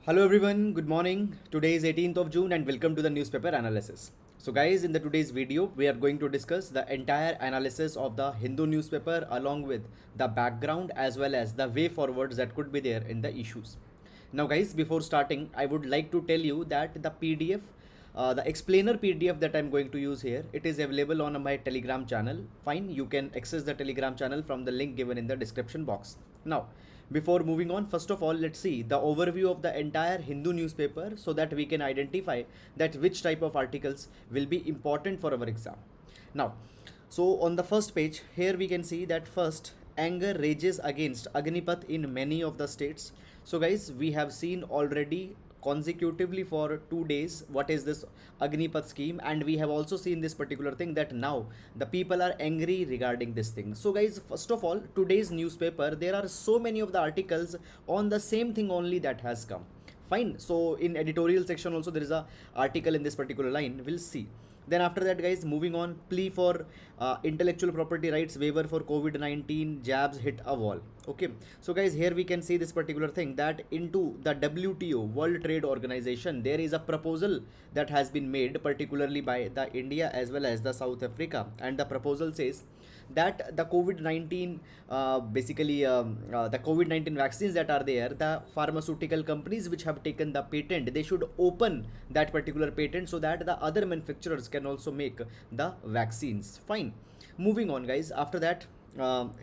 Hello everyone, good morning. Today is 18th of June and welcome to the newspaper analysis. So guys, in the today's video, we are going to discuss the entire analysis of the Hindu newspaper along with the background as well as the way forwards that could be there in the issues. Now guys, before starting, I would like to tell you that the PDF, the explainer PDF that I'm going to use here, it is available on my Telegram channel. Fine, you can access the Telegram channel from the link given in the description box. Now, before moving on, first of all, let's see the overview of the entire Hindu newspaper so that we can identify that which type of articles will be important for our exam. Now, so on the first page, here we can see that first anger rages against Agnipath in many of the states. So guys, we have seen already consecutively for 2 days what is this Agnipath scheme, and we have also seen this particular thing that now the people are angry regarding this thing. So guys, first of all, today's newspaper, there are so many of the articles on the same thing only that has come. Fine, so in editorial section also there is a article in this particular line, we'll see. Then after that guys, moving on, plea for intellectual property rights waiver for COVID-19 jabs hit a wall. Okay, so guys, here we can see this particular thing that into the WTO, World Trade Organization, there is a proposal that has been made particularly by the India as well as the South Africa, and the proposal says that the COVID-19 the COVID-19 vaccines that are there, the pharmaceutical companies which have taken the patent, they should open that particular patent so that the other manufacturers can also make the vaccines. Fine, moving on guys, after that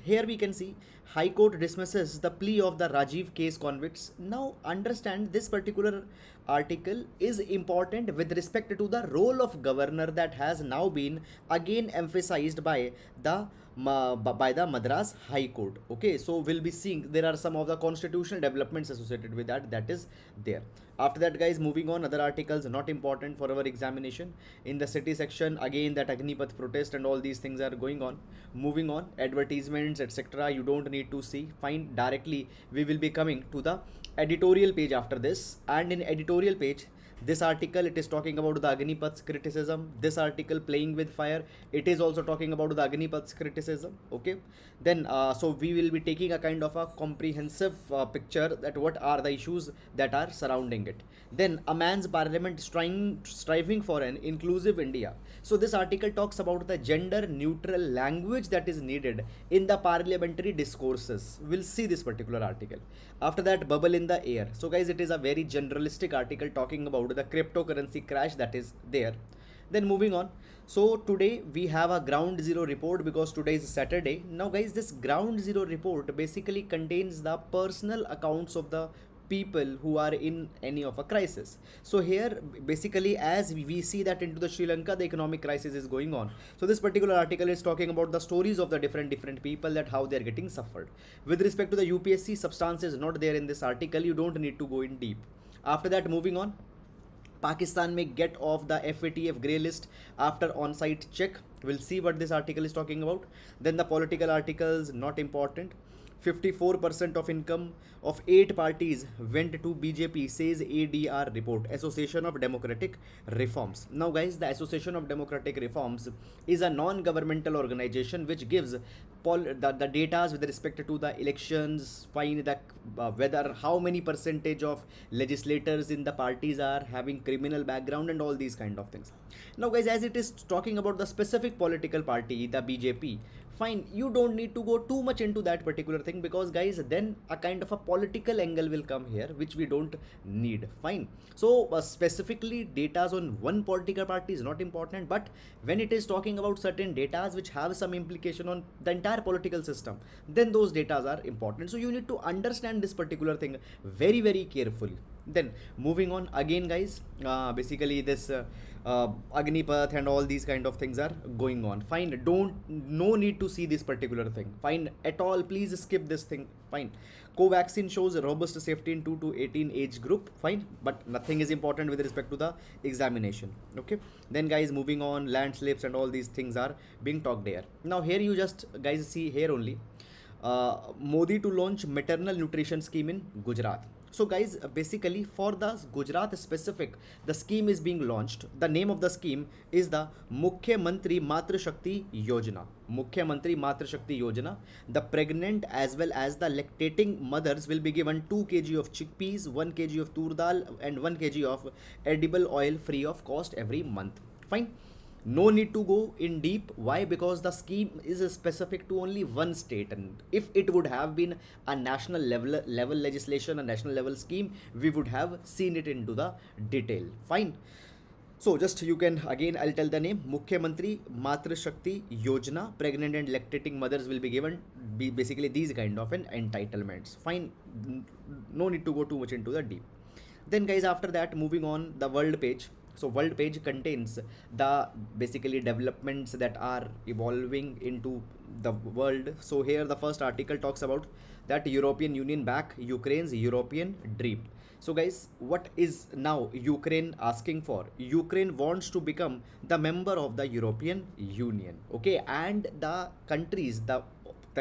here we can see High Court dismisses the plea of the Rajiv case convicts. Now understand, this particular article is important with respect to the role of governor that has now been again emphasized by the Madras High Court. Okay, so we'll be seeing there are some of the constitutional developments associated with that is there. After that guys, moving on, other articles not important for our examination. In the city section, again that Agnipath protest and all these things are going on. Moving on, advertisements etc, you don't need to see. Fine, directly we will be coming to the editorial page after this, and in editorial page, this article, it is talking about the Agnipath's criticism. This article, playing with fire, it is also talking about the Agnipath's criticism. Okay, then so we will be taking a kind of a comprehensive picture that what are the issues that are surrounding it. Then a man's parliament striving for an inclusive India. So this article talks about the gender neutral language that is needed in the parliamentary discourses. We'll see this particular article. After that, bubble in the air. So guys, it is a very generalistic article talking about the cryptocurrency crash that is there. Then moving on, so today we have a ground zero report because today is Saturday. Now guys, this ground zero report basically contains the personal accounts of the people who are in any of a crisis. So here basically, as we see that into the Sri Lanka, the economic crisis is going on. So this particular article is talking about the stories of the different people, that how they are getting suffered. With respect to the UPSC, substance is not there in this article, you don't need to go in deep. After that, moving on, Pakistan may get off the FATF grey list after on-site check. We'll see what this article is talking about. Then the political articles, not important. 54% of income of 8 parties went to BJP, says ADR report, Association of Democratic Reforms. Now guys, the Association of Democratic Reforms is a non-governmental organization which gives the data with respect to the elections, find the whether how many percentage of legislators in the parties are having criminal background and all these kind of things. Now guys, as it is talking about the specific political party, the BJP, fine, you don't need to go too much into that particular thing, because guys, then a kind of a political angle will come here which we don't need. Fine, so specifically data on one political party is not important, but when it is talking about certain data which have some implication on the entire political system, then those data are important. So you need to understand this particular thing very carefully. Then moving on again guys, basically this Agnipath and all these kind of things are going on. Fine, no need to see this particular thing. Fine, at all, please skip this thing. Fine, Covaxin shows robust safety in 2 to 18 age group. Fine, but nothing is important with respect to the examination. Okay, then guys, moving on, landslips and all these things are being talked here. Now here you just guys see here only, Modi to launch maternal nutrition scheme in Gujarat. So guys, basically for the Gujarat specific, the scheme is being launched. The name of the scheme is the Mukhyamantri Matra Shakti Yojana. Mukhyamantri Matra Shakti Yojana. The pregnant as well as the lactating mothers will be given 2 kg of chickpeas, 1 kg of tur dal and 1 kg of edible oil free of cost every month. Fine. No need to go in deep. Why? Because the scheme is specific to only one state, and if it would have been a national level legislation, a national level scheme, we would have seen it into the detail. Fine. So just you can again, I'll tell the name: Mukhyamantri Matra Shakti Yojana. Pregnant and lactating mothers will be given basically these kind of an entitlements. Fine. No need to go too much into the deep. Then guys, after that, moving on the world page. So world page contains the basically developments that are evolving into the world. So here the first article talks about that European Union back Ukraine's European dream. So guys, what is now Ukraine asking for? Ukraine wants to become the member of the European Union. Okay, and the countries, the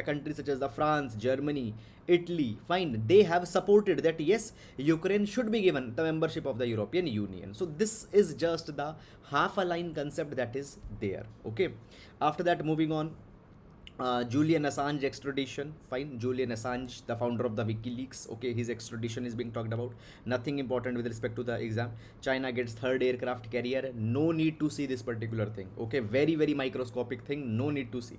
countries such as the France, Germany, Italy, fine, they have supported that yes, Ukraine should be given the membership of the European Union. So this is just the half a line concept that is there. Okay, after that, moving on, Julian Assange extradition. Fine, Julian Assange, the founder of the WikiLeaks. Okay, his extradition is being talked about. Nothing important with respect to the exam. China gets third aircraft carrier. No need to see this particular thing. Okay, very microscopic thing. No need to see.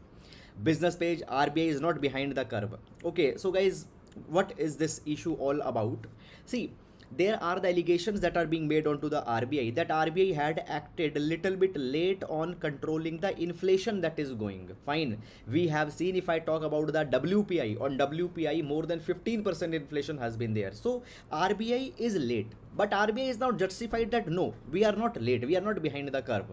Business page, RBI is not behind the curve. Okay, so guys, what is this issue all about? See, there are the allegations that are being made onto the RBI that RBI had acted a little bit late on controlling the inflation that is going. Fine, we have seen, if I talk about the WPI, on WPI more than 15% inflation has been there. So RBI is late, but RBI is now justified that no, we are not late, we are not behind the curve.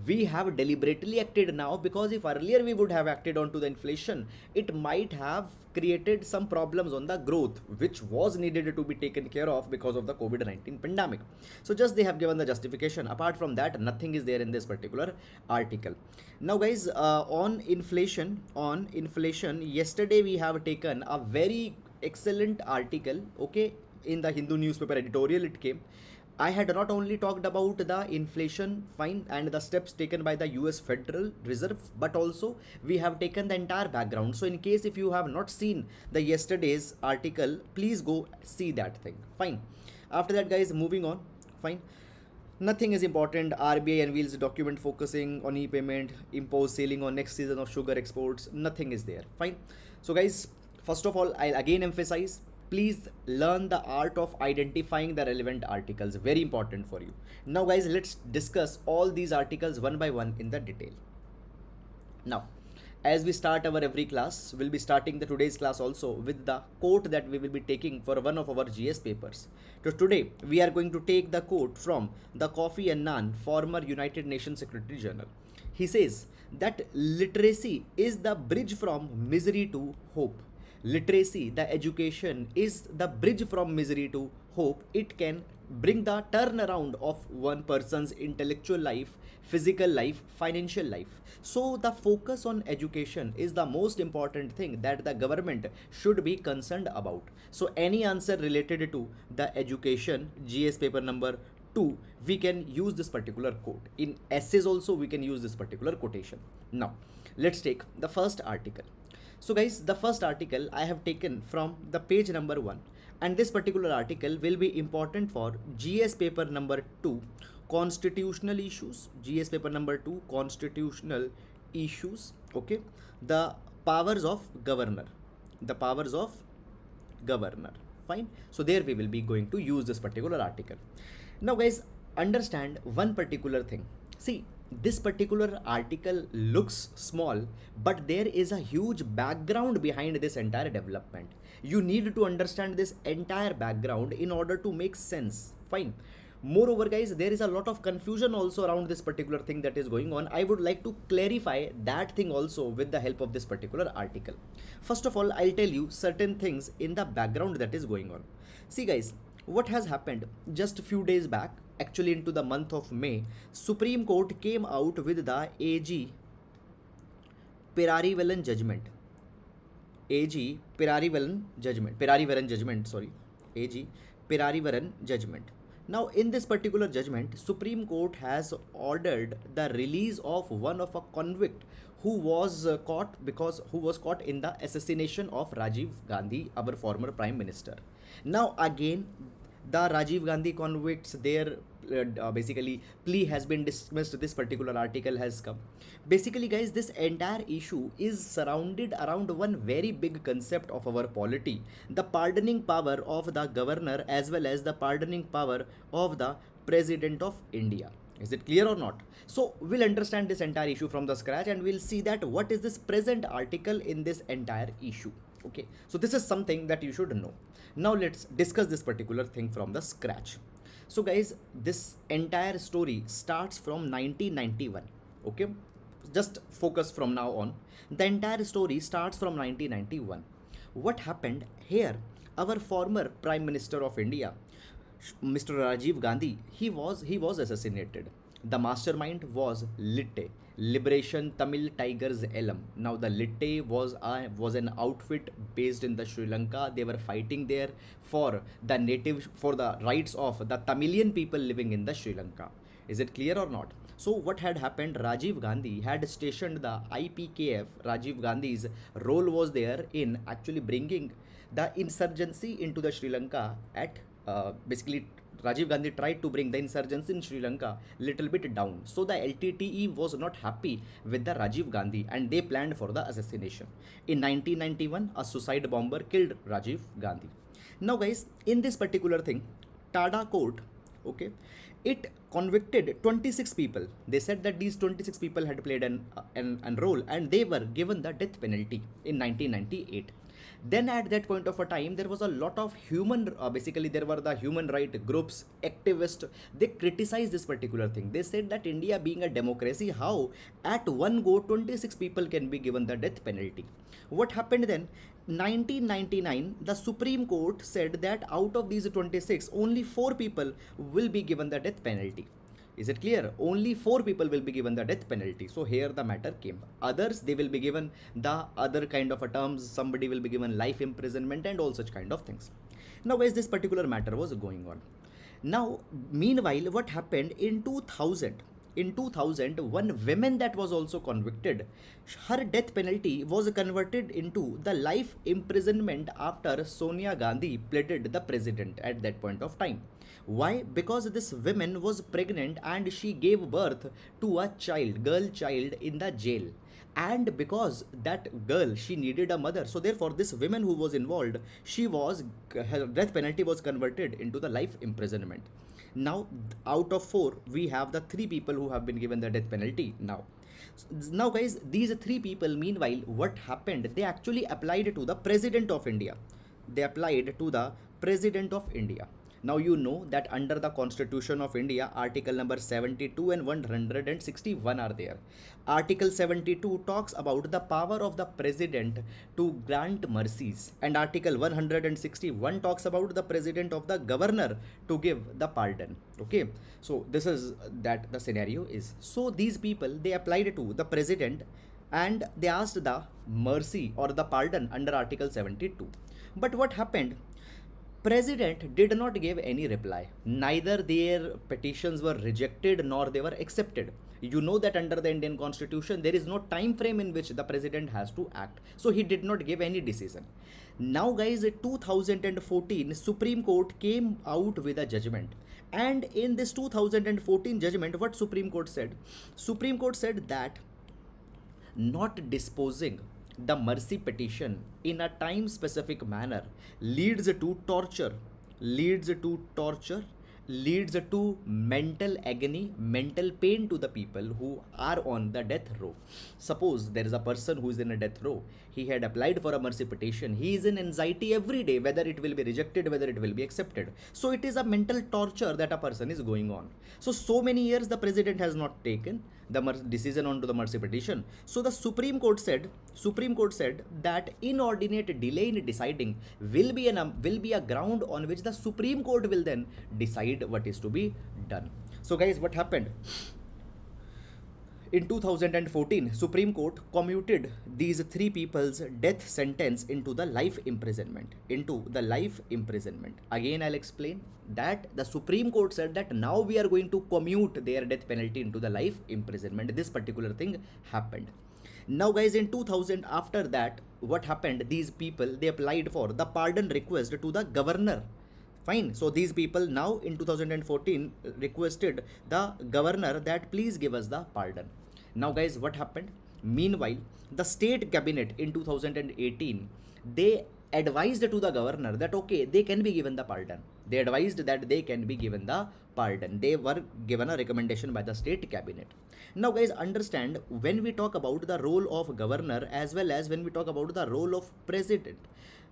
We have deliberately acted now, because if earlier we would have acted onto the inflation, it might have created some problems on the growth, which was needed to be taken care of because of the COVID-19 pandemic. So just they have given the justification. Apart from that, nothing is there in this particular article. Now guys, on inflation, yesterday we have taken a very excellent article. Okay, in the Hindu newspaper editorial it came. I had not only talked about the inflation, fine, and the steps taken by the US Federal Reserve, but also we have taken the entire background. So in case if you have not seen the yesterday's article, please go see that thing. Fine. After that guys, moving on. Fine. Nothing is important. RBI unveils document focusing on e-payment, impose ceiling on next season of sugar exports. Nothing is there. Fine. So guys, first of all, I'll again emphasize, please learn the art of identifying the relevant articles. Very important for you. Now guys, let's discuss all these articles one by one in the detail. Now, as we start our every class, we'll be starting the today's class also with the quote that we will be taking for one of our GS papers. So today, we are going to take the quote from the Kofi Annan, former United Nations Secretary General. He says that literacy is the bridge from misery to hope. Literacy, the education, is the bridge from misery to hope. It can bring the turnaround of one person's intellectual life, physical life, financial life. So the focus on education is the most important thing that the government should be concerned about. So any answer related to the education, GS paper number 2, we can use this particular quote. In essays also we can use this particular quotation. Now let's take the first article. So guys, the first article I have taken from the page number 1, and this particular article will be important for GS paper number 2, constitutional issues. GS paper number 2, constitutional issues. Okay, the powers of governor. Fine. So there we will be going to use this particular article. Now guys, understand one particular thing. See, this particular article looks small, but there is a huge background behind this entire development. You need to understand this entire background in order to make sense. Fine. Moreover guys, there is a lot of confusion also around this particular thing that is going on. I would like to clarify that thing also with the help of this particular article. First of all, I'll tell you certain things in the background that is going on. See guys, what has happened just a few days back, actually into the month of May, Supreme Court came out with the AG Perarivalan judgment. AG Pirarivaran judgment, sorry, AG Pirarivaran judgment. Now, in this particular judgment, Supreme Court has ordered the release of one of a convict who was caught in the assassination of Rajiv Gandhi, our former Prime Minister. Now, again, the Rajiv Gandhi convicts, their basically plea has been dismissed. This particular article has come. Basically, guys, this entire issue is surrounded around one very big concept of our polity: the pardoning power of the governor as well as the pardoning power of the President of India. Is it clear or not? So we'll understand this entire issue from the scratch, and we'll see that what is this present article in this entire issue. Okay, so this is something that you should know. Now let's discuss this particular thing from the scratch. So guys, this entire story starts from 1991. Okay, just focus from now on. The entire story starts from 1991. What happened here? Our former Prime Minister of India, Mr. Rajiv Gandhi, he was assassinated. The mastermind was Litte, Liberation Tamil Tigers Elam. Now the Litte was an outfit based in the Sri Lanka. They were fighting there for the rights of the Tamilian people living in the Sri Lanka. Is it clear or not? So what had happened? Rajiv Gandhi had stationed the IPKF. Rajiv Gandhi's role was there in actually bringing the insurgency into the Sri Lanka at basically Rajiv Gandhi tried to bring the insurgency in Sri Lanka little bit down. So the LTTE was not happy with the Rajiv Gandhi and they planned for the assassination. In 1991, a suicide bomber killed Rajiv Gandhi. Now guys, in this particular thing, Tada court, okay, it convicted 26 people. They said that these 26 people had played an role and they were given the death penalty in 1998. Then at that point of a time, there was a lot of basically there were the human right groups, activists. They criticized this particular thing. They said that India being a democracy, how at one go 26 people can be given the death penalty. What happened then? 1999, the Supreme Court said that out of these 26, only 4 people will be given the death penalty. Is it clear? Only 4 people will be given the death penalty. So here the matter came. Others, they will be given the other kind of a terms. Somebody will be given life imprisonment and all such kind of things. Now guys, this particular matter was going on. Now, meanwhile, what happened in 2000? In 2000, one woman that was also convicted, her death penalty was converted into the life imprisonment after Sonia Gandhi pleaded the president at that point of time. Why? Because this woman was pregnant and she gave birth to a girl child in the jail. And because that girl, she needed a mother. So therefore, this woman who was involved, her death penalty was converted into the life imprisonment. Now, out of 4, we have the 3 people who have been given the death penalty now. Now guys, these 3 people, meanwhile, what happened? They actually applied to the President of India. They applied to the President of India. Now you know that under the Constitution of India, Article number 72 and 161 are there. Article 72 talks about the power of the President to grant mercies, and Article 161 talks about the President of the Governor to give the pardon. Okay, so this is that the scenario is. So these people, they applied to the President and they asked the mercy or the pardon under Article 72. But what happened? President did not give any reply. Neither their petitions were rejected nor they were accepted. You know that under the Indian Constitution, there is no time frame in which the president has to act. So he did not give any decision. Now guys, in 2014, Supreme Court came out with a judgment. And in this 2014 judgment, what Supreme Court said? Supreme Court said that not disposing the mercy petition in a time specific manner leads to torture, leads to mental agony, mental pain to the people who are on the death row. Suppose there is a person who is in a death row. He had applied for a mercy petition. He is in anxiety every day, whether it will be rejected, whether it will be accepted. So it is a mental torture that a person is going on. So many years the president has not taken the decision onto the mercy petition. So the Supreme Court said that inordinate delay in deciding will be a ground on which the Supreme Court will then decide what is to be done. So guys, what happened? In 2014, Supreme Court commuted these three people's death sentence into the life imprisonment. Again, I'll explain that the Supreme Court said that now we are going to commute their death penalty into the life imprisonment. This particular thing happened. Now, guys, in 2000, after that, what happened? These people, they applied for the pardon request to the governor. Fine. So these people now in 2014 requested the governor that please give us the pardon. Now, guys, what happened? Meanwhile, the state cabinet in 2018, they advised to the governor that okay, they can be given the pardon. They advised that they can be given the pardon. They were given a recommendation by the state cabinet. Now, guys, understand, when we talk about the role of governor as well as when we talk about the role of president,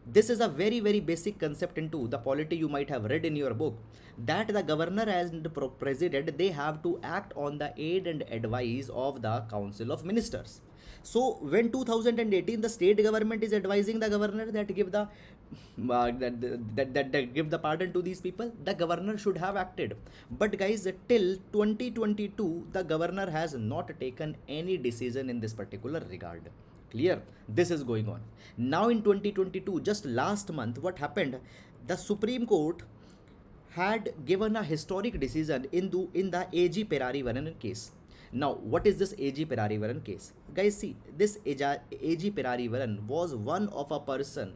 this is a very, very basic concept into the polity you might have read in your book, that the governor and the president, they have to act on the aid and advice of the council of ministers. So when 2018 the state government is advising the governor that give the give the pardon to these people, the governor should have acted. But guys, till 2022 the governor has not taken any decision in this particular regard. Clear? This is going on. Now in 2022, just last month, what happened? The Supreme Court had given a historic decision in the AG Perarivaran case. Now, what is this AG Perarivaran case? Guys, see, this AG Perarivaran was one of a person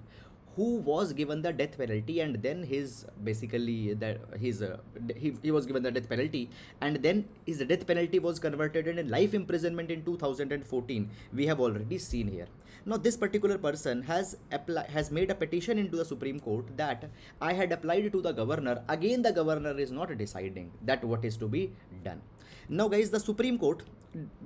who was given the death penalty, and then his basically that he was given the death penalty, and then his death penalty was converted into life imprisonment in 2014. We have already seen here. Now this particular person has made a petition into the Supreme Court that I had applied to the governor. Again, the governor is not deciding that what is to be done. Now, guys, the Supreme Court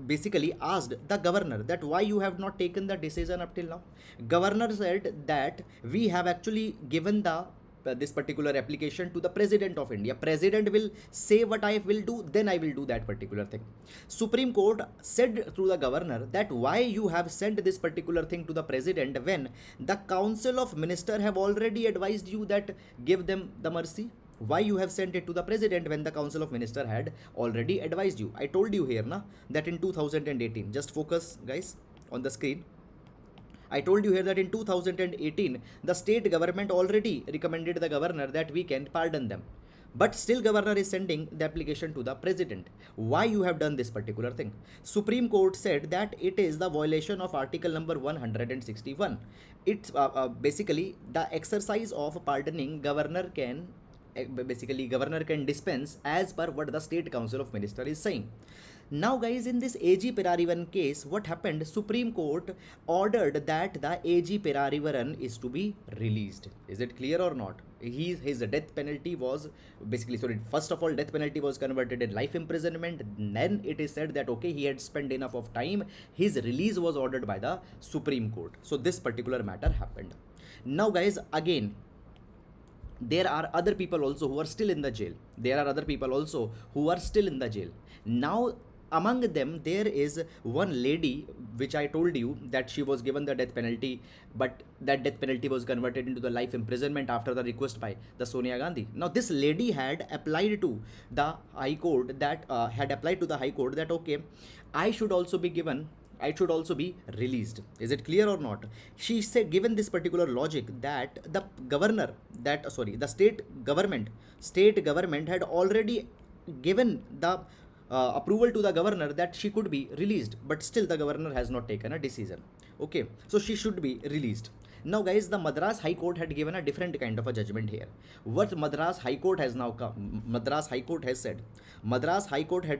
basically asked the governor that why you have not taken the decision up till now. Governor said that we have actually given the this particular application to the President of India. President will say what I will do, then I will do that particular thing. Supreme Court said to the governor that why you have sent this particular thing to the President when the Council of Ministers have already advised you that give them the mercy. Why you have sent it to the President when the Council of Ministers had already advised you? I told you here na, that in 2018, just focus guys on the screen. I told you here that in 2018, the state government already recommended the governor that we can pardon them. But still governor is sending the application to the President. Why you have done this particular thing? Supreme Court said that it is the violation of article number 161. It's basically the exercise of pardoning governor can dispense as per what the State Council of Ministers is saying. Now, guys, in this AG Perarivaran case, what happened? Supreme Court ordered that the AG Perarivaran is to be released. Is it clear or not? His death penalty was first of all, death penalty was converted in life imprisonment. Then it is said that okay, he had spent enough of time. His release was ordered by the Supreme Court. So this particular matter happened. Now, guys, again, there are other people also who are still in the jail. Now, among them, there is one lady, which I told you that she was given the death penalty, but that death penalty was converted into the life imprisonment after the request by the Sonia Gandhi. Now, this lady had applied to the High Court that okay, I should also be released. Is it clear or not? She said, given this particular logic, that the state government had already given the approval to the governor that she could be released, but still the governor has not taken a decision. Okay, so she should be released. Now, guys, the Madras High Court had given a different kind of a judgment here. What Madras High Court has now come, Madras High Court had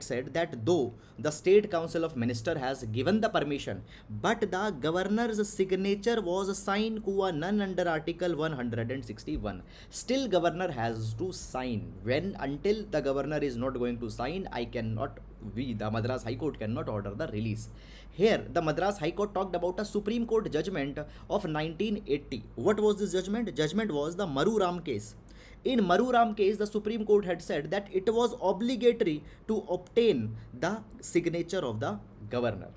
said that though the State Council of Ministers has given the permission, but the governor's signature was signed qua non under Article 161. Still, governor has to sign. Until the governor is not going to sign, the Madras High Court cannot order the release. Here, the Madras High Court talked about a Supreme Court judgment of 1980. What was this judgment? Judgment was the Maruram case. In Maruram case, the Supreme Court had said that it was obligatory to obtain the signature of the governor.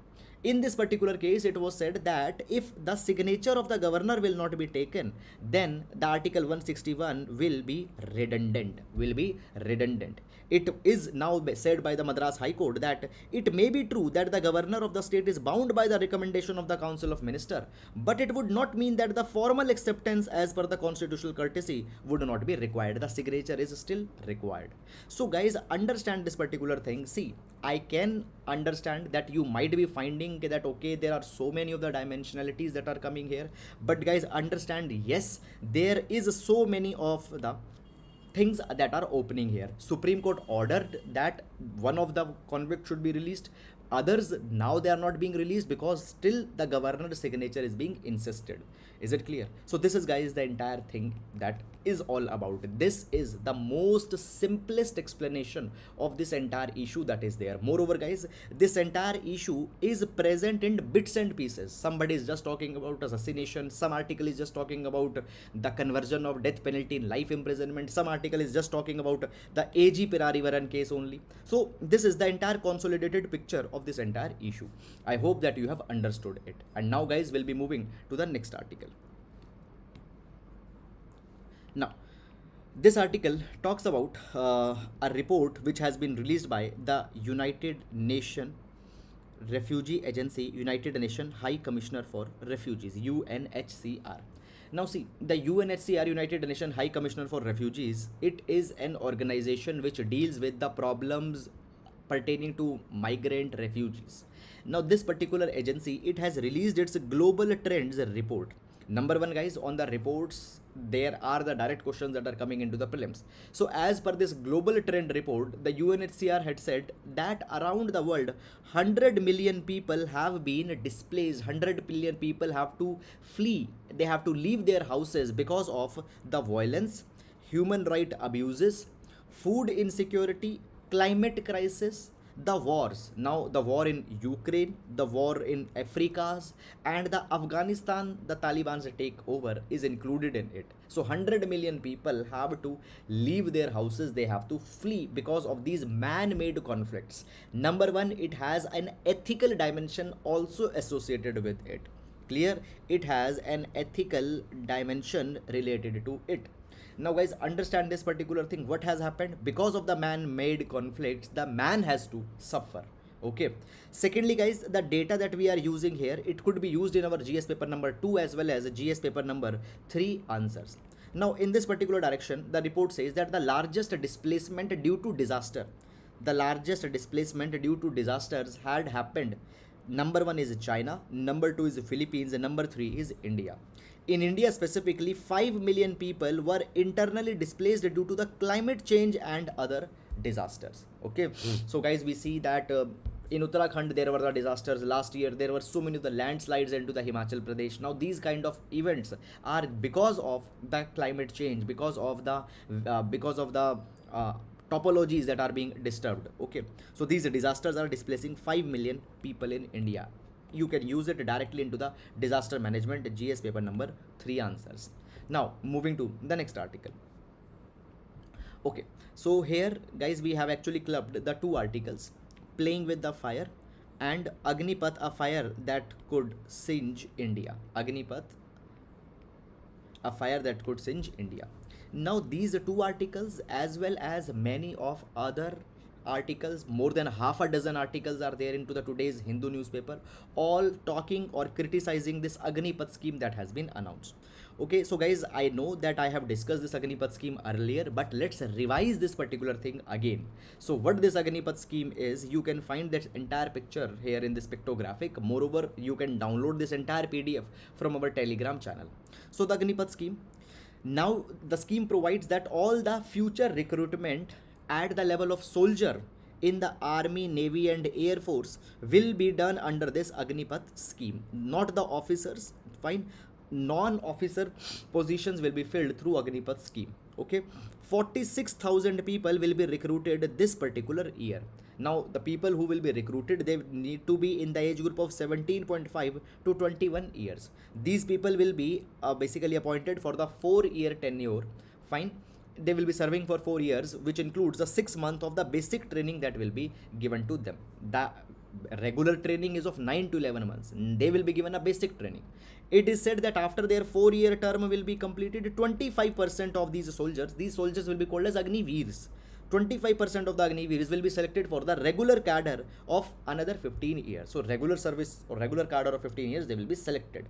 In this particular case, it was said that if the signature of the governor will not be taken, then the Article 161 will be redundant. It is now said by the Madras High Court that it may be true that the governor of the state is bound by the recommendation of the Council of Ministers, but it would not mean that the formal acceptance as per the constitutional courtesy would not be required. The signature is still required. So guys, understand this particular thing. See, I can understand that you might be finding that okay, there are so many of the dimensionalities that are coming here, but guys, understand, yes, there is so many of the things that are opening here. Supreme Court ordered that one of the convicts should be released. Others, now they are not being released because still the governor's signature is being insisted. Is it clear? So this is, guys, the entire thing that is all about. This is the most simplest explanation of this entire issue that is there. Moreover, guys, this entire issue is present in bits and pieces. Somebody is just talking about assassination, some article is just talking about the conversion of death penalty in life imprisonment, some article is just talking about the AG Pirarivaran case only. So this is the entire consolidated picture of this entire issue. I hope that you have understood it. And now, guys, we'll be moving to the next article. Now, this article talks about a report which has been released by the United Nations Refugee Agency, United Nations High Commissioner for Refugees, UNHCR. Now see, the UNHCR, United Nations High Commissioner for Refugees, it is an organization which deals with the problems pertaining to migrant refugees. Now this particular agency, it has released its global trends report. Number one, guys, on the reports, there are the direct questions that are coming into the prelims. So as per this global trend report, the UNHCR had said that around the world 100 million people have been displaced. 100 million people have to flee. They have to leave their houses because of the violence, human right abuses, food insecurity, climate crisis, the wars. Now the war in Ukraine, the war in Africa, and the Afghanistan, the Taliban's takeover is included in it. So 100 million people have to leave their houses, they have to flee because of these man-made conflicts. Number one, it has an ethical dimension also associated with it. Clear? It has an ethical dimension related to it. Now guys, understand this particular thing. What has happened? Because of the man-made conflicts, the man has to suffer. Okay. Secondly, guys, the data that we are using here, it could be used in our GS paper number 2 as well as GS paper number 3 answers. Now in this particular direction, the report says that the largest displacement due to disasters had happened. Number one is China, number two is Philippines, and number three is India. In India specifically, 5 million people were internally displaced due to the climate change and other disasters. Okay, so guys, we see that in Uttarakhand there were the disasters last year. There were so many of the landslides into the Himachal Pradesh. Now these kind of events are because of the climate change, because of the topologies that are being disturbed. Okay, so these disasters are displacing 5 million people in India. You can use it directly into the disaster management GS paper number 3 answers. Now moving to the next article. Okay, so here guys, we have actually clubbed the two articles, playing with the fire and Agnipath, a fire that could singe India. Agnipath, a fire that could singe India. Now these two articles as well as many of other articles, more than half a dozen articles are there into the today's Hindu newspaper, all talking or criticizing this Agnipath scheme that has been announced. Okay, so guys, I know that I have discussed this Agnipath scheme earlier, but let's revise this particular thing again. So what this Agnipath scheme is, you can find that entire picture here in this pictographic. Moreover, you can download this entire PDF from our Telegram channel. So the Agnipath scheme, now the scheme provides that all the future recruitment at the level of soldier in the army, navy and air force will be done under this Agnipath scheme. Not the officers, fine, non-officer positions will be filled through Agnipath scheme. Okay, 46,000 people will be recruited this particular year. Now the people who will be recruited, they need to be in the age group of 17.5 to 21 years. These people will be basically appointed for the 4-year tenure. Fine, they will be serving for 4 years, which includes the 6 months of the basic training that will be given to them. regular training is of 9 to 11 months. They will be given a basic training. It is said that after their 4-year term will be completed, 25% of these soldiers will be called as Agniveers. 25% of the Agniveers will be selected for the regular cadre of another 15 years. So regular service or regular cadre of 15 years, they will be selected.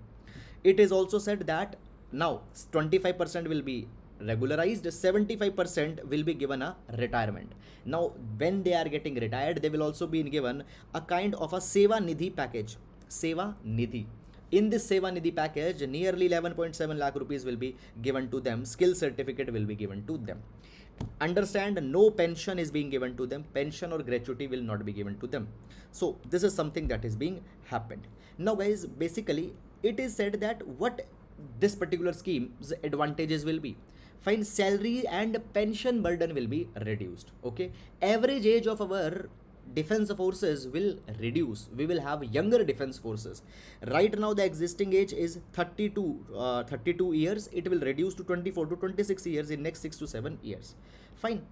It is also said that now 25% will be regularized, 75% will be given a retirement. Now when they are getting retired, they will also be given a kind of a Seva Nidhi package. Seva Nidhi. In this Seva Nidhi package, nearly 11.7 lakh rupees will be given to them. Skill certificate will be given to them. Understand, no pension is being given to them. Pension or gratuity will not be given to them. So this is something that is being happened. Now guys, basically it is said that what this particular scheme's advantages will be. Fine, salary and pension burden will be reduced. Okay, average age of our defense forces will reduce. We will have younger defense forces. Right now the existing age is 32 years. It will reduce to 24 to 26 years in next 6 to 7 years. Fine.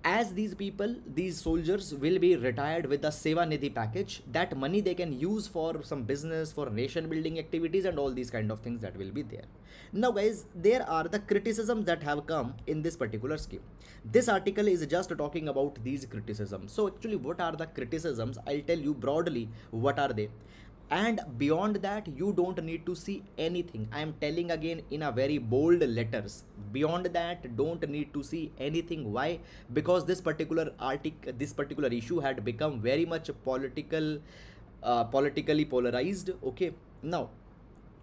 As these people, these soldiers will be retired with the Seva Nidhi package, that money they can use for some business, for nation building activities and all these kind of things that will be there. Now guys, there are the criticisms that have come in this particular scheme. This article is just talking about these criticisms. So actually what are the criticisms? I'll tell you broadly what are they. And beyond that, you don't need to see anything. I am telling again in a very bold letters. Beyond that, don't need to see anything. Why? Because this particular article, this particular issue had become very much politically polarized. Okay. Now,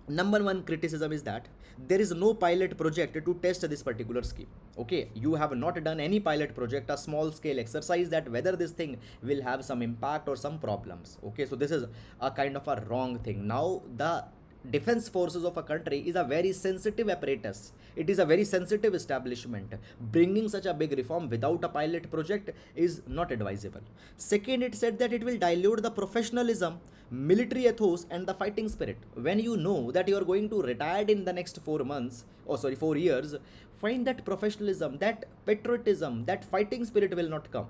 number one criticism is that there is no pilot project to test this particular scheme. Okay, you have not done any pilot project, a small scale exercise that whether this thing will have some impact or some problems. Okay, so this is a kind of a wrong thing. Now the defense forces of a country is a very sensitive apparatus. It is a very sensitive establishment. Bringing such a big reform without a pilot project is not advisable. Second, it said that it will dilute the professionalism, military ethos and the fighting spirit. When you know that you are going to retire in the next 4 years, find that professionalism, that patriotism, that fighting spirit will not come.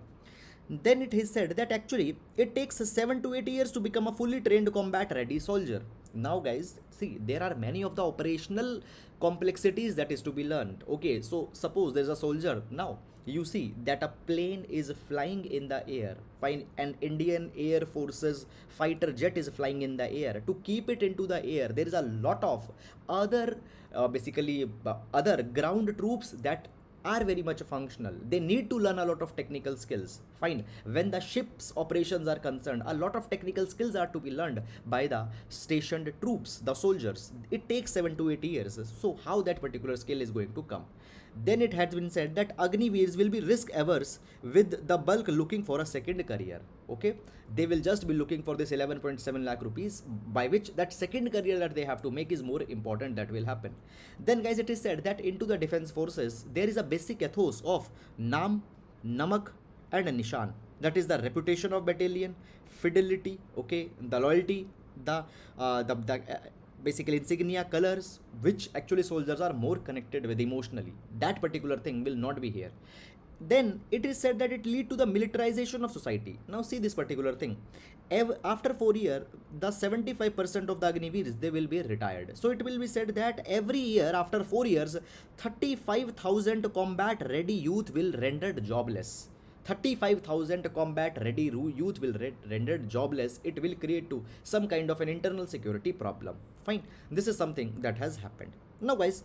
Then it is said that actually it takes 7 to 8 years to become a fully trained combat ready soldier. Now guys, see, there are many of the operational complexities that is to be learned. Okay, so suppose there's a soldier. Now you see that a plane is flying in the air. Fine, an Indian Air Force's fighter jet is flying in the air. To keep it into the air, there is a lot of other other ground troops that are very much functional. They need to learn a lot of technical skills. Fine. When the ship's operations are concerned, a lot of technical skills are to be learned by the stationed troops, the soldiers. It takes 7 to 8 years. So how that particular skill is going to come? Then it has been said that Agniveers will be risk averse with the bulk looking for a second career. Okay, they will just be looking for this 11.7 lakh rupees, by which that second career that they have to make is more important. That will happen. Then guys, it is said that into the defense forces there is a basic ethos of Naam, Namak and Nishan. That is the reputation of battalion, fidelity, okay, the loyalty, the basically insignia, colors, which actually soldiers are more connected with emotionally. That particular thing will not be here. Then it is said that it lead to the militarization of society. Now see this particular thing. After 4 years, the 75% of the Agniveers, they will be retired. So it will be said that every year after 4 years, 35,000 combat ready youth will rendered jobless. 35,000 combat ready youth will rendered jobless. It will create to some kind of an internal security problem. Fine, this is something that has happened. Now guys,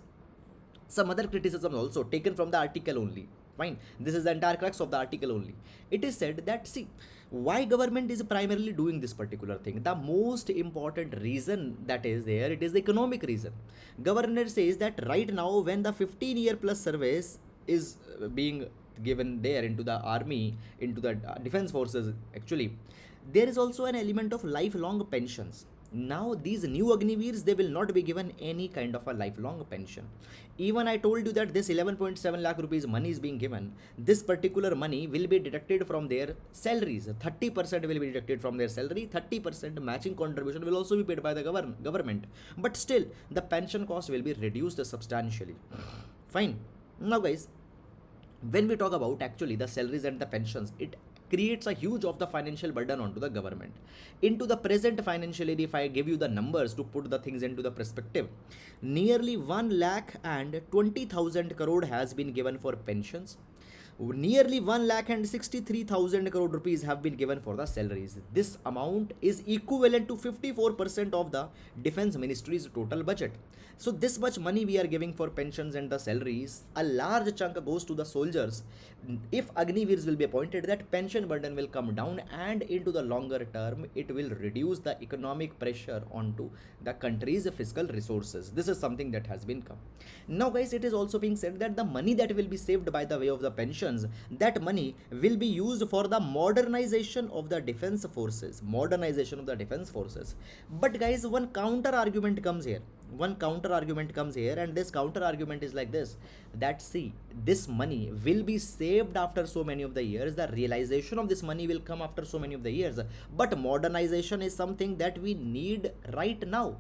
some other criticisms also taken from the article only. Fine, this is the entire crux of the article only. It is said that, see, why government is primarily doing this particular thing? The most important reason that is there, it is the economic reason. Governor says that right now when the 15-year plus service is being given there into the army, into the defense forces, actually there is also an element of lifelong pensions. Now these new Agniveers, they will not be given any kind of a lifelong pension. Even I told you that this 11.7 lakh rupees money is being given. This particular money will be deducted from their salaries. 30% will be deducted from their salary. 30% matching contribution will also be paid by the government. But still, the pension cost will be reduced substantially. Fine. Now guys, when we talk about actually the salaries and the pensions, it creates a huge of the financial burden onto the government. Into the present financial year, if I give you the numbers to put the things into the perspective, nearly 1 lakh and 20,000 crore has been given for pensions. Nearly 1 lakh and 63,000 crore rupees have been given for the salaries. This amount is equivalent to 54% of the defense ministry's total budget. So this much money we are giving for pensions and the salaries, a large chunk goes to the soldiers. If Agniveers will be appointed, that pension burden will come down, and into the longer term it will reduce the economic pressure onto the country's fiscal resources. This is something that has been come. Now guys, it is also being said that the money that will be saved by the way of the pensions, that money will be used for the modernization of the defense forces. Modernization of the defense forces. But guys, one counter argument comes here. And this counter argument is like this, that see, this money will be saved after so many of the years, the realization of this money will come after so many of the years, but modernization is something that we need right now.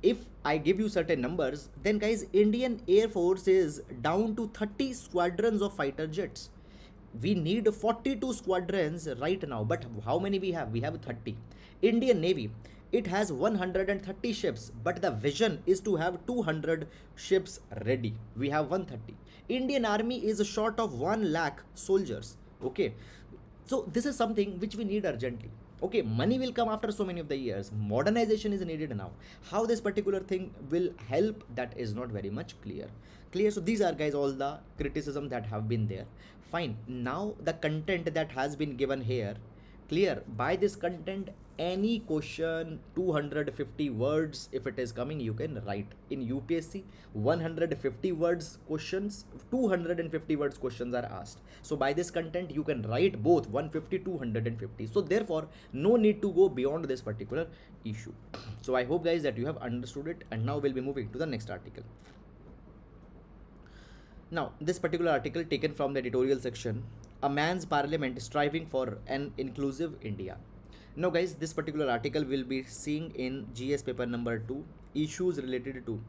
If I give you certain numbers, then guys, Indian Air Force is down to 30 squadrons of fighter jets. We need 42 squadrons right now, but how many we have? We have 30. Indian Navy, it has 130 ships, but the vision is to have 200 ships ready. We have 130. Indian Army is short of 1 lakh soldiers. Okay, so this is something which we need urgently. Okay, money will come after so many of the years, modernization is needed now. How this particular thing will help, that is not very much clear. So these are guys all the criticism that have been there. Fine, now the content that has been given here, clear. By this content, any question 250 words if it is coming, you can write. In UPSC 150 words questions, 250 words questions are asked. So by this content you can write both 150 250. So therefore no need to go beyond this particular issue. So I hope guys that you have understood it, and now we'll be moving to the next article. Now this particular article taken from the editorial section, a man's parliament striving for an inclusive India. Now guys, this particular article will be seeing in GS paper number 2, issues related to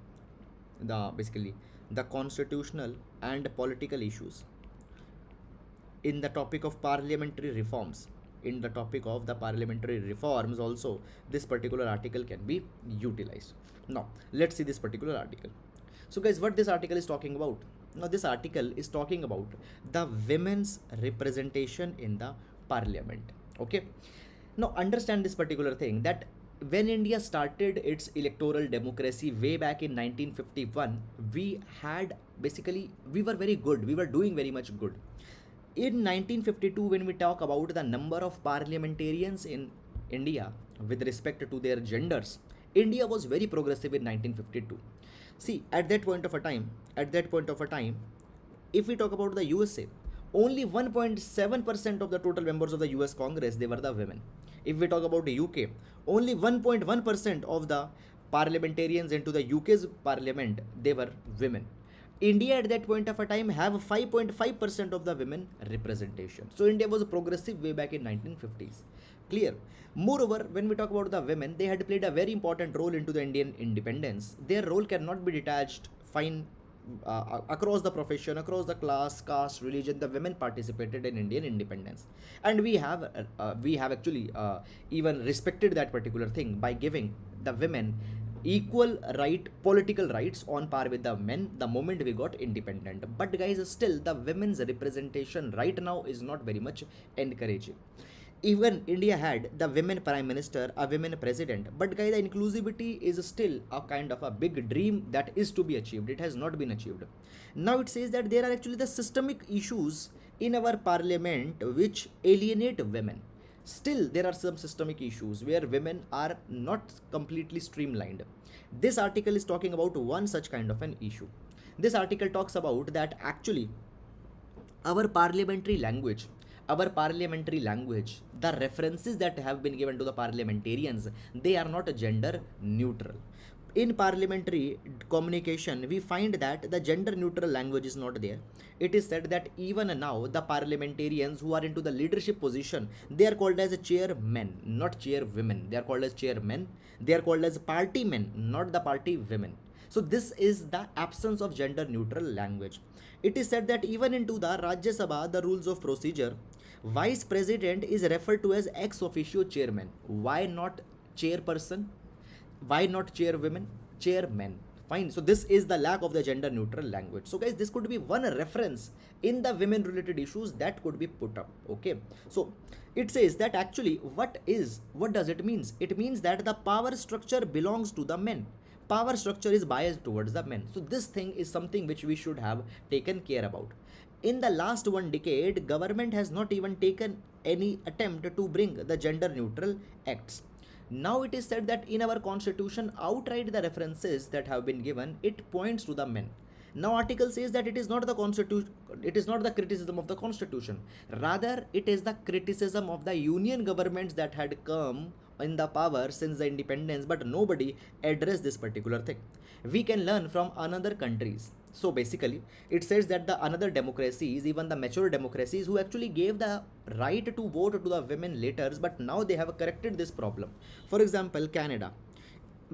the basically the constitutional and political issues. In the topic of parliamentary reforms, also this particular article can be utilized. Now let's see this particular article. So guys, what this article is talking about? Now this article is talking about the women's representation in the parliament. Okay, now understand this particular thing, that when India started its electoral democracy way back in 1951, we were very good, we were doing very much good. In 1952, when we talk about the number of parliamentarians in India with respect to their genders, India was very progressive in 1952. See, at that point of a time, if we talk about the USA, only 1.7% of the total members of the US Congress, they were the women. If we talk about the UK, only 1.1% of the parliamentarians into the UK's parliament, they were women. India at that point of a time have 5.5% of the women representation. So India was progressive way back in 1950s. Clear. Moreover, when we talk about the women, they had played a very important role into the Indian independence. Their role cannot be detached. Fine. Across the profession, across the class, caste, religion, the women participated in Indian independence, and we have actually even respected that particular thing by giving the women equal political rights on par with the men the moment we got independent. But guys, still the women's representation right now is not very much encouraging. Even India had the women prime minister, a women president, but guys, the inclusivity is still a kind of a big dream that is to be achieved. It has not been achieved. Now it says that there are actually the systemic issues in our parliament which alienate women. Still, there are some systemic issues where women are not completely streamlined. This article is talking about one such kind of an issue. This article talks about that actually our parliamentary language, the references that have been given to the parliamentarians, they are not gender neutral. In parliamentary communication, we find that the gender neutral language is not there. It is said that even now the parliamentarians who are into the leadership position, they are called as chairmen, not chairwomen. They are called as chairmen. They are called as party men, not the party women. So this is the absence of gender neutral language. It is said that even into the Rajya Sabha, the rules of procedure, vice president is referred to as ex officio chairman. Why not chairperson? Why not chairwomen? Chairmen. Fine. So this is the lack of the gender neutral language. So guys, this could be one reference in the women related issues that could be put up. Okay. So it says that actually what does it means? It means that the power structure belongs to the men. Power structure is biased towards the men. So this thing is something which we should have taken care about. In the last one decade, government has not even taken any attempt to bring the gender neutral acts. Now it is said that in our constitution, outright the references that have been given, it points to the men. Now article says that it is not the constitution, it is not the criticism of the constitution. Rather, it is the criticism of the union governments that had come in the power since the independence, but nobody addressed this particular thing. We can learn from another countries. So basically, it says that the another democracies, even the mature democracies, who actually gave the right to vote to the women later, but now they have corrected this problem. For example, Canada.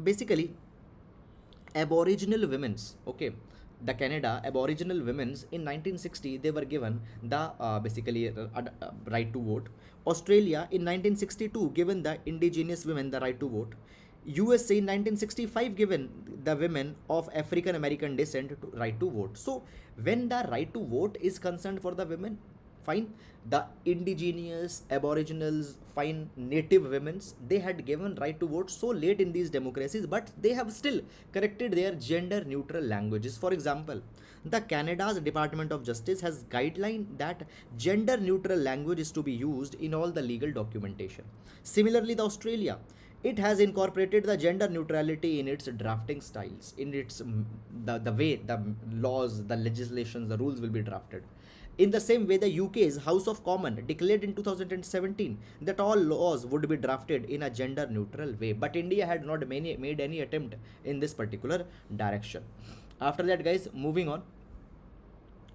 Basically, Aboriginal women's, okay, the Canada Aboriginal women's in 1960 they were given the right to vote. Australia in 1962 given the indigenous women the right to vote. USA in 1965 given the women of African American descent to right to vote. So when the right to vote is concerned for the women, fine, the indigenous aboriginals, fine, native women's, they had given right to vote so late in these democracies, but they have still corrected their gender neutral languages. For example, the Canada's Department of Justice has guideline that gender neutral language is to be used in all the legal documentation. Similarly, the Australia, it has incorporated the gender neutrality in its drafting styles, in its the way the laws, the legislations, the rules will be drafted. In the same way, the UK's House of Commons declared in 2017 that all laws would be drafted in a gender neutral way, but India had not made any attempt in this particular direction. After that, guys, moving on,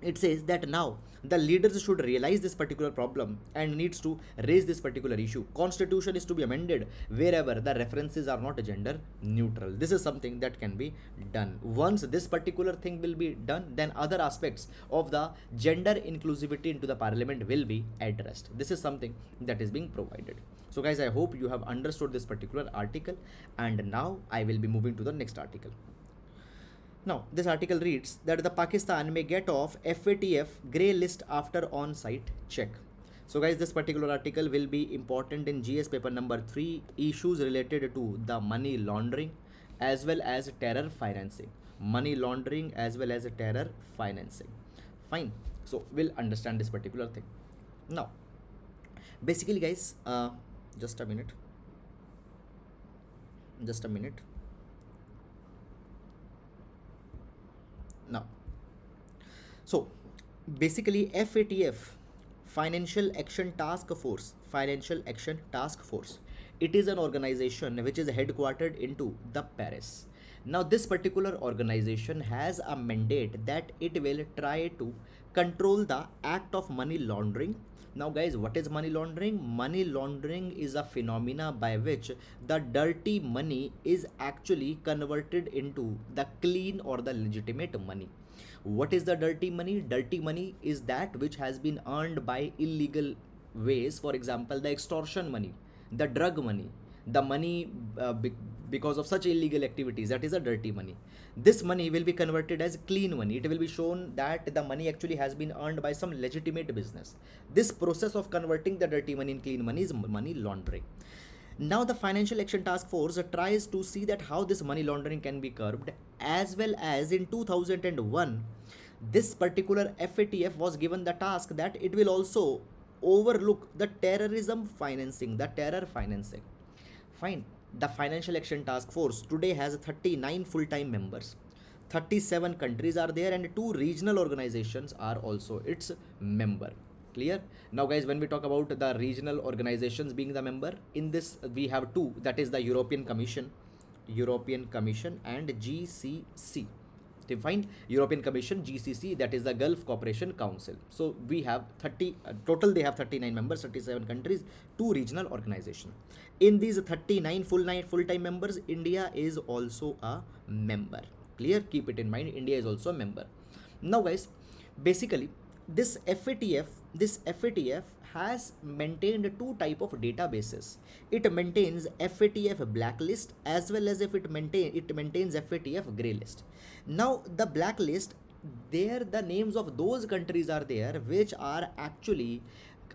it says that now the leaders should realize this particular problem and needs to raise this particular issue. Constitution is to be amended wherever the references are not gender neutral. This is something that can be done. Once this particular thing will be done, then other aspects of the gender inclusivity into the parliament will be addressed. This is something that is being provided. So guys, I hope you have understood this particular article, and now I will be moving to the next article. Now, this article reads that the Pakistan may get off FATF grey list after on-site check. So guys, this particular article will be important in GS paper number 3, issues related to the money laundering as well as terror financing. Money laundering as well as terror financing. Fine. So we'll understand this particular thing. Now, basically guys, just a minute. Now, so basically FATF, Financial Action Task Force, it is an organization which is headquartered into the Paris. Now this particular organization has a mandate that it will try to control the act of money laundering. Now guys, what is money laundering? Money laundering is a phenomena by which the dirty money is actually converted into the clean or the legitimate money. What is the dirty money? Dirty money is that which has been earned by illegal ways. For example, the extortion money, the drug money, the money because of such illegal activities, that is a dirty money. This money will be converted as clean money. It will be shown that the money actually has been earned by some legitimate business. This process of converting the dirty money in clean money is money laundering. Now the Financial Action Task Force tries to see that how this money laundering can be curbed, as well as in 2001 this particular FATF was given the task that it will also overlook the terrorism financing, the terror financing. Fine. The Financial Action Task Force today has 39 full-time members. 37 countries are there and 2 regional organizations are also its member. Clear? Now guys, when we talk about the regional organizations being the member, in this we have 2, that is the European Commission and GCC. Defined European Commission, GCC, that is the Gulf Cooperation Council. So we have 30 total, they have 39 members, 37 countries, 2 regional organizations. In these 39 full-time members, India is also a member. Clear? Keep it in mind. India is also a member. Now guys, basically this FATF has maintained two type of databases. It maintains FATF blacklist as well as if it maintains FATF grey list. Now the blacklist, there the names of those countries are there which are actually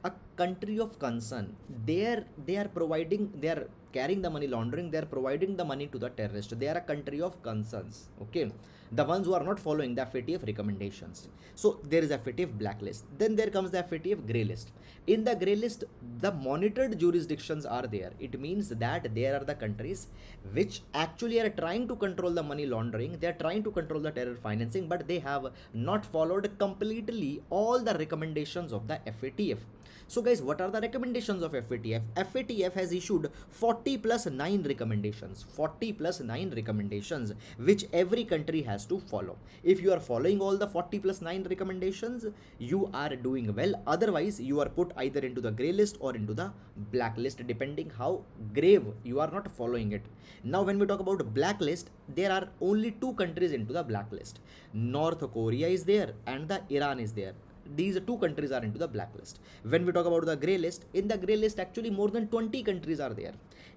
a country of concern. They are providing, they are carrying the money laundering, they are providing the money to the terrorist. They are a country of concerns. Okay, the ones who are not following the FATF recommendations. So there is FATF blacklist. Then there comes the FATF grey list. In the grey list, the monitored jurisdictions are there. It means that there are the countries which actually are trying to control the money laundering, they are trying to control the terror financing, but they have not followed completely all the recommendations of the FATF. So guys, what are the recommendations of FATF? FATF has issued 40 plus 9 recommendations, 40 plus 9 recommendations, which every country has to follow. If you are following all the 40 plus 9 recommendations, you are doing well. Otherwise, you are put either into the grey list or into the blacklist, depending how grave you are not following it. Now, when we talk about blacklist, there are only two countries into the blacklist. North Korea is there and the Iran is there. These two countries are into the blacklist. When we talk about the grey list, in the grey list actually more than 20 countries are there.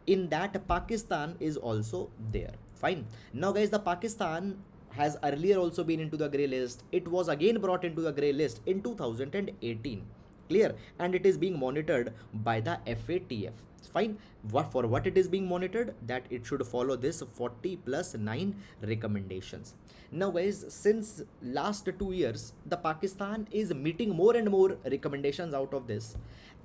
In that, Pakistan is also there. Fine. Now guys, the Pakistan has earlier also been into the grey list. It was again brought into the grey list in 2018. Clear? And it is being monitored by the FATF. Fine. For what it is being monitored? That it should follow this 40 plus 9 recommendations. Now guys, since last 2 years, the Pakistan is meeting more and more recommendations out of this.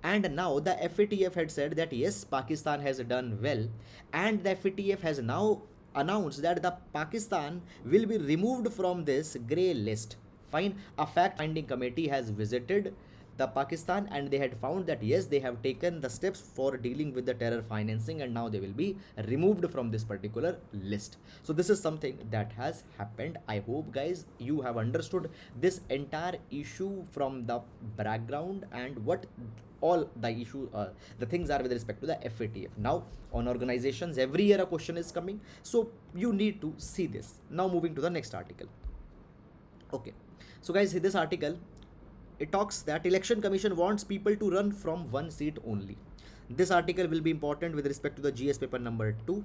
And now the FATF had said that yes, Pakistan has done well. And the FATF has now announced that the Pakistan will be removed from this grey list. Fine. A fact-finding committee has visited the Pakistan and they had found that yes, they have taken the steps for dealing with the terror financing and now they will be removed from this particular list. So this is something that has happened. I hope guys you have understood this entire issue from the background and what all the issue the things are with respect to the FATF. Now on organizations, every year a question is coming, so you need to see this. Now moving to the next article. Okay, so guys, this article, it talks that Election Commission wants people to run from one seat only. This article will be important with respect to the GS paper number 2,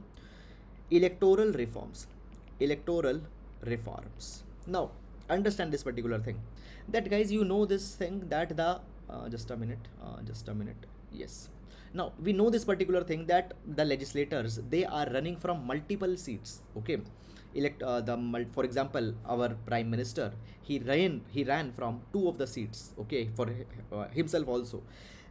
electoral reforms. Electoral reforms. Now, understand this particular thing. That guys, you know this thing that the just a minute. Yes. Now we know this particular thing that the legislators, they are running from multiple seats. Okay. For example, our prime minister, he ran from 2 of the seats, okay, for himself also.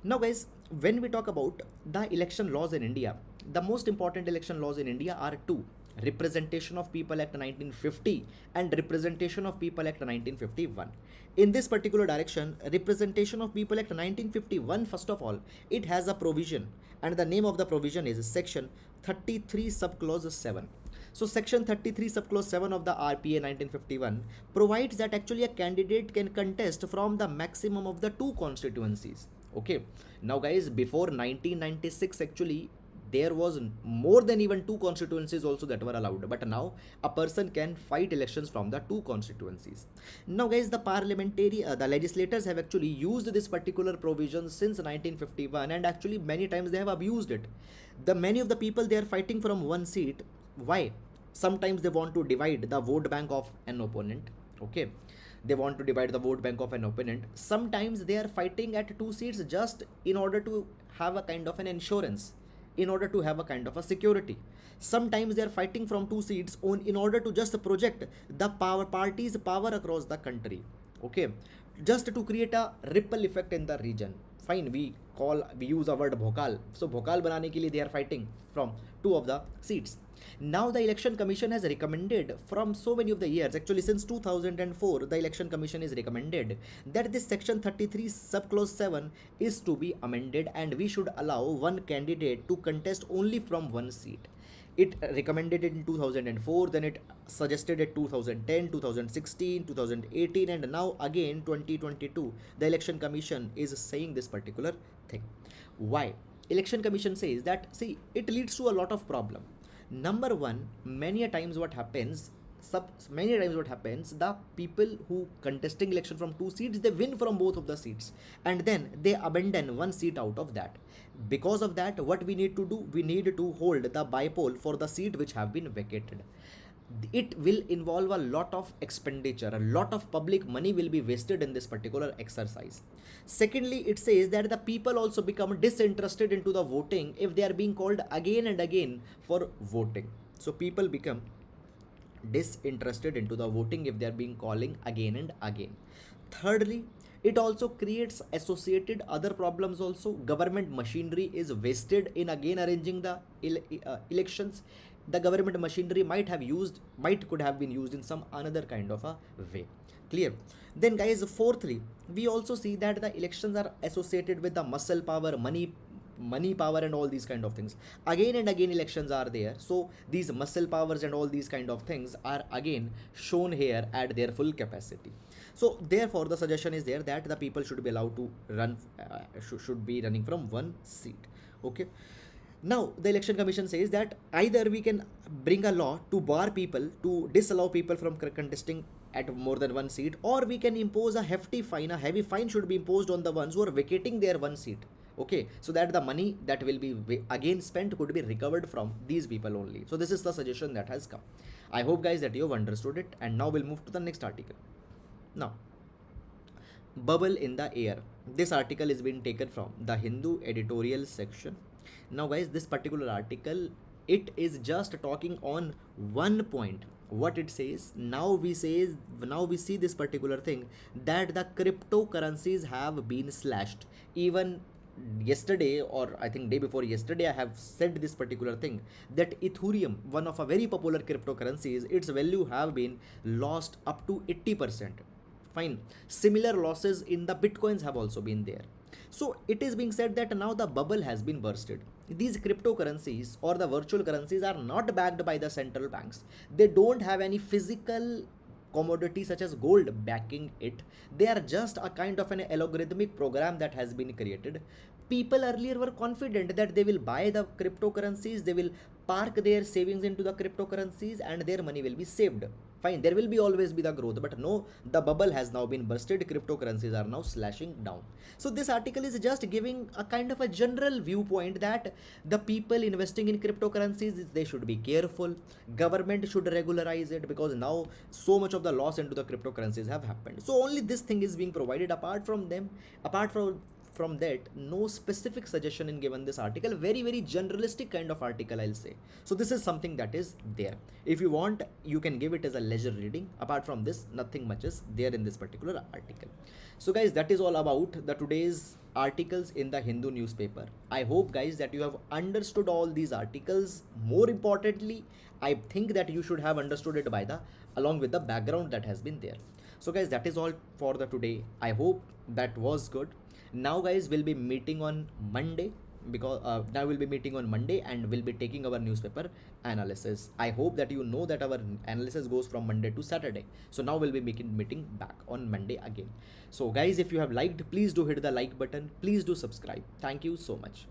Now guys, when we talk about the election laws in India, the most important election laws in India are 2: Representation of People Act 1950 and Representation of People Act 1951. In this particular direction, Representation of People Act 1951, first of all, it has a provision, and the name of the provision is section 33 subclause 7. So section 33 subclause 7 of the RPA 1951 provides that actually a candidate can contest from the maximum of the 2 constituencies. Okay. Now guys, before 1996 actually there was more than even 2 constituencies also that were allowed, but now a person can fight elections from the 2 constituencies. Now guys, the the legislators have actually used this particular provision since 1951 and actually many times they have abused it. Many of the people, they are fighting from one seat. Why? Sometimes they want to divide the vote bank of an opponent. Okay, they want to divide the vote bank of an opponent. Sometimes they are fighting at 2 seats just in order to have a kind of an insurance, in order to have a kind of a security. Sometimes they are fighting from 2 seats in order to just project the party's power across the country. Okay, just to create a ripple effect in the region. Fine, we use a word bhokal. So bhokal banane ke liye they are fighting from 2 of the seats. Now the Election Commission has recommended from so many of the years, actually since 2004, the Election Commission is recommended that this section 33 subclause 7 is to be amended and we should allow one candidate to contest only from one seat. It recommended it in 2004, then it suggested it 2010, 2016, 2018, and now again 2022. The Election Commission is saying this particular thing. Why? Election Commission says that, see, it leads to a lot of problem. Number one, many a times what happens, many times what happens, the people who contesting election from two seats, they win from both of the seats, and then they abandon one seat out of that. Because of that, what we need to do, we need to hold the bypoll for the seat which have been vacated. It will involve a lot of expenditure, a lot of public money will be wasted in this particular exercise. Secondly, it says that the people also become disinterested into the voting if they are being called again and again for voting. So people become disinterested into the voting if they are being calling again and again. Thirdly, it also creates associated other problems also. Government machinery is wasted in again arranging the elections. The government machinery could have been used in some another kind of a way. Clear? Then guys, fourthly, we also see that the elections are associated with the muscle power, money power and all these kind of things. Again and again elections are there, so these muscle powers and all these kind of things are again shown here at their full capacity. So therefore the suggestion is there that the people should be allowed to run, should be running from one seat. Okay, now the election commission says that either we can bring a law to bar people, to disallow people from contesting at more than one seat, or we can impose a hefty fine. A heavy fine should be imposed on the ones who are vacating their one seat. Okay, so that the money that will be again spent could be recovered from these people only. So this is the suggestion that has come. I hope guys that you have understood it, and now we'll move to the next article. Now, bubble in the air. This article is being taken from the Hindu editorial section. Now guys, this particular article, it is just talking on one point. What it says, now we see this particular thing, that the cryptocurrencies have been slashed. Even yesterday, or I think day before yesterday, I have said this particular thing, that Ethereum, one of a very popular cryptocurrencies, its value have been lost up to 80%. Fine. Similar losses in the bitcoins have also been there. So it is being said that now the bubble has been bursted. These cryptocurrencies or the virtual currencies are not backed by the central banks. They don't have any physical commodity such as gold backing it. They are just a kind of an algorithmic program that has been created. People earlier were confident that they will buy the cryptocurrencies, they will park their savings into the cryptocurrencies, and their money will be saved. Fine, there will be always be the growth, but no, the bubble has now been bursted. Cryptocurrencies are now slashing down. So this article is just giving a kind of a general viewpoint that the people investing in cryptocurrencies, they should be careful. Government should regularize it, because now so much of the loss into the cryptocurrencies have happened. So only this thing is being provided. Apart from that, no specific suggestion in given this article. Very generalistic kind of article, I'll say. So this is something that is there. If you want, you can give it as a leisure reading. Apart from this, nothing much is there in this particular article. So guys, that is all about the today's articles in the Hindu newspaper. I hope guys that you have understood all these articles. More importantly, I think that you should have understood it by along with the background that has been there. So guys, that is all for the today. I hope that was good. Now guys, we'll be meeting on Monday, because now we'll be meeting on Monday and we'll be taking our newspaper analysis. I hope that you know that our analysis goes from Monday to Saturday. So now we'll be meeting back on Monday again. So guys, if you have liked, please do hit the like button. Please do subscribe. Thank you so much.